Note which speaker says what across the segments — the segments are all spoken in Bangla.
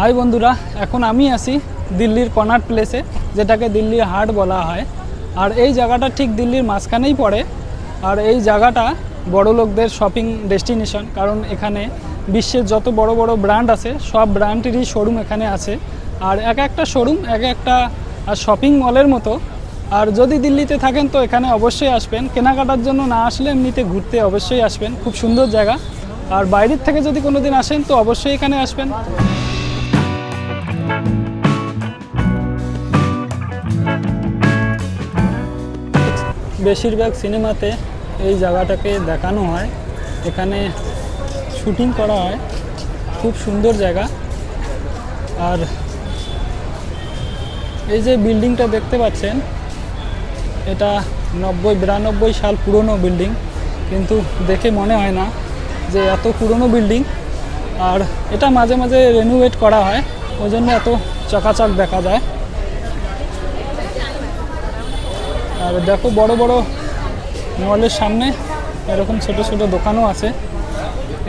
Speaker 1: হাই বন্ধুরা, এখন আমি আছি দিল্লির কনট প্লেসে, যেটাকে দিল্লির হাট বলা হয়। আর এই জায়গাটা ঠিক দিল্লির মাঝখানেই পড়ে। আর এই জায়গাটা বড় লোকদের শপিং ডেস্টিনেশন, কারণ এখানে বিশ্বের যত বড় বড় ব্র্যান্ড আছে সব ব্র্যান্ডেরই শোরুম এখানে আছে। আর এক একটা শোরুম এক একটা শপিং মলের মতো। আর যদি দিল্লিতে থাকেন তো এখানে অবশ্যই আসবেন, কেনাকাটার জন্য না আসলে এমনিতে ঘুরতে অবশ্যই আসবেন, খুব সুন্দর জায়গা। আর বাইরের থেকে যদি কোনো দিন আসেন তো অবশ্যই এখানে আসবেন। বেশিরভাগ সিনেমাতে এই জায়গাটাকে দেখানো হয়, এখানে শুটিং করা হয়, খুব সুন্দর জায়গা। আর এই যে বিল্ডিংটা দেখতে পাচ্ছেন, এটা 90-92 সাল পুরনো বিল্ডিং, কিন্তু দেখে মনে হয় না যে এত পুরনো বিল্ডিং। আর এটা মাঝে মাঝে রেনোভেট করা হয়, ওই জন্য এত চকাচক দেখা যায়। আর দেখো বড় বড় মলের সামনে এরকম ছোট ছোট দোকানও আছে,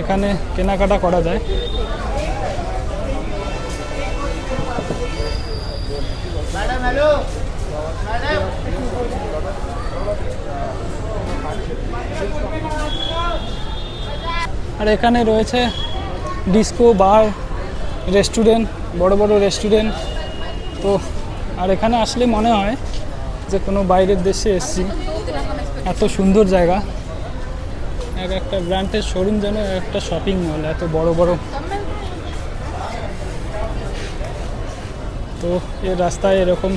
Speaker 1: এখানে কেনাকাটা করা যায়। আর এখানে রয়েছে ডিস্কো, বার, রেস্টুরেন্ট, বড় বড় রেস্টুরেন্ট। তো আর এখানে আসলে মনে হয় যে কোনো বাইরের দেশে এসেছি, এত সুন্দর জায়গা। এক একটা ব্র্যান্ডের শোরুম যেন একটা শপিং মল, এত বড় বড়। তো এই রাস্তায় এরকম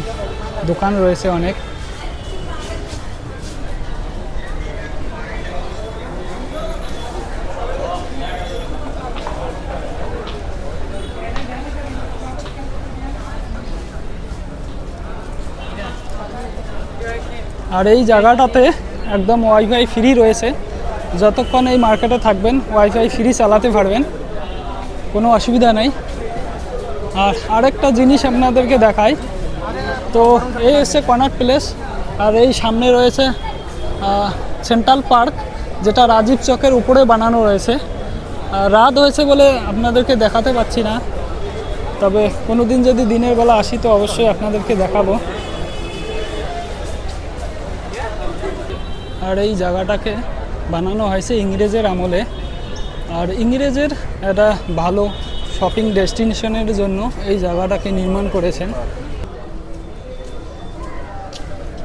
Speaker 1: দোকান রয়েছে অনেক। আর এই জায়গাটাতে একদম ওয়াইফাই ফ্রি রয়েছে, যতক্ষণ এই মার্কেটে থাকবেন ওয়াইফাই ফ্রি চালাতে পারবেন, কোনো অসুবিধা নেই। আর আরেকটা জিনিস আপনাদেরকে দেখাই, তো এই হচ্ছে কনট প্লেস। আর এই সামনে রয়েছে সেন্ট্রাল পার্ক, যেটা রাজীব চকের উপরে বানানো রয়েছে। রাত হয়েছে বলে আপনাদেরকে দেখাতে পাচ্ছি না, তবে কোনো দিন যদি দিনের বেলা আসি তো অবশ্যই আপনাদেরকে দেখাবো। আর এই জায়গাটাকে বানানো হয়েছে ইংরেজের আমলে। আর ইংরেজের একটা ভালো শপিং ডেস্টিনেশনের জন্য এই জায়গাটাকে নির্মাণ করেছেন।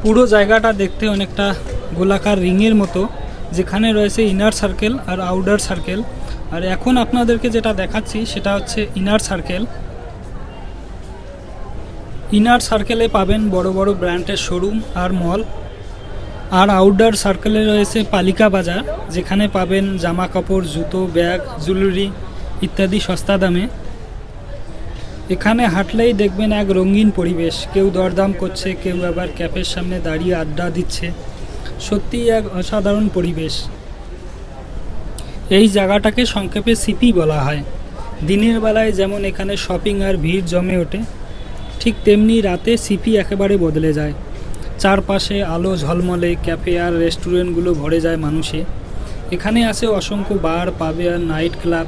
Speaker 1: পুরো জায়গাটা দেখতে অনেকটা গোলাকার রিংয়ের মতো, যেখানে রয়েছে ইনার সার্কেল আর আউটার সার্কেল। আর এখন আপনাদেরকে যেটা দেখাচ্ছি সেটা হচ্ছে ইনার সার্কেল। ইনার সার্কেলে পাবেন বড় বড় ব্র্যান্ডের শোরুম আর মল। আর আউটডোর সার্কেলে রয়েছে পালিকা বাজার, যেখানে পাবেন জামা কাপড়, জুতো, ব্যাগ, জুয়েলারি ইত্যাদি সস্তা দামে। এখানে হাঁটলেই দেখবেন এক রঙিন পরিবেশ, কেউ দরদাম করছে, কেউ আবার ক্যাফের সামনে দাঁড়িয়ে আড্ডা দিচ্ছে। সত্যিই এক অসাধারণ পরিবেশ। এই জায়গাটাকে সংক্ষেপে সিপি বলা হয়। দিনের বেলায় যেমন এখানে শপিং আর ভিড় জমে ওঠে, ঠিক তেমনি রাতে সিপি একেবারে বদলে যায়। চারপাশে আলো ঝলমলে, ক্যাফে আর রেস্টুরেন্টগুলো ভরে যায় মানুষে। এখানে আছে অসংখ্য বার, পাবে আর নাইট ক্লাব।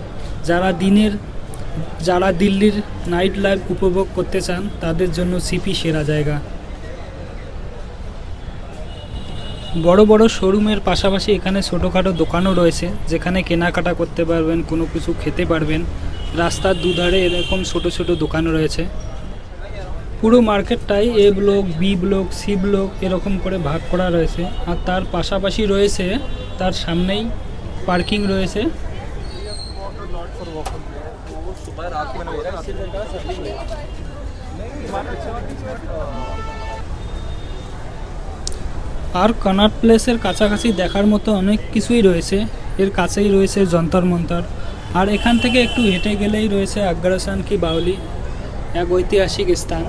Speaker 1: যারা দিল্লির নাইট লাইফ উপভোগ করতে চান তাদের জন্য সিপি সেরা জায়গা। বড় বড় শোরুমের পাশাপাশি এখানে ছোটোখাটো দোকানও রয়েছে, যেখানে কেনাকাটা করতে পারবেন, কোনো কিছু খেতে পারবেন। রাস্তার দুধারে এরকম ছোট ছোট দোকান রয়েছে। পুরো মার্কেটটাই A block, B block, C block এরকম করে ভাগ করা রয়েছে। আর তার পাশাপাশি রয়েছে, তার সামনেই পার্কিং রয়েছে। আর কনট প্লেসের কাছাকাছি দেখার মতো অনেক কিছুই রয়েছে। এর কাছেই রয়েছে যন্তর মন্তর। আর এখান থেকে একটু হেঁটে গেলেই রয়েছে আগ্রাসন কি বাউলি, এক ঐতিহাসিক স্থান।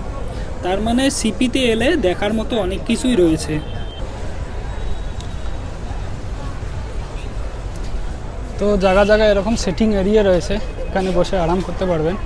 Speaker 1: তার মানে সিপিতে এলে দেখার মতো অনেক কিছুই রয়েছে। তো জায়গা জায়গায় এরকম সিটিং এরিয়া রয়েছে, এখানে বসে আরাম করতে পারবেন।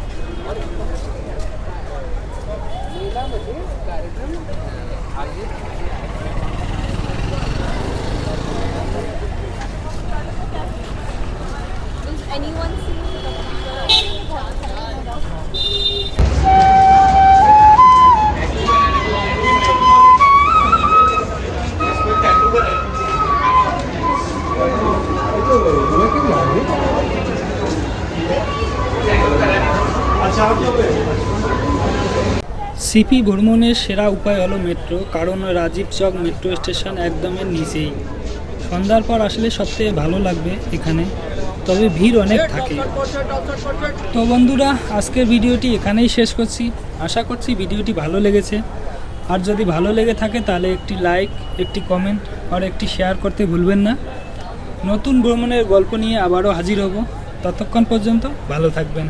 Speaker 1: সিপি ভ্রমণের সেরা উপায় হলো মেট্রো, কারণ রাজীব চক মেট্রো স্টেশন একদমের নিচেই। সন্ধ্যার পর আসলে সবথেকে ভালো লাগবে এখানে, তবে ভিড় অনেক থাকে। তো বন্ধুরা, আজকের ভিডিওটি এখানেই শেষ করছি। আশা করছি ভিডিওটি ভালো লেগেছে। আর যদি ভালো লেগে থাকে তাহলে একটি লাইক, একটি কমেন্ট আর একটি শেয়ার করতে ভুলবেন না। নতুন ভ্রমণের গল্প নিয়ে আবারও হাজির হব। ততক্ষণ পর্যন্ত ভালো থাকবেন।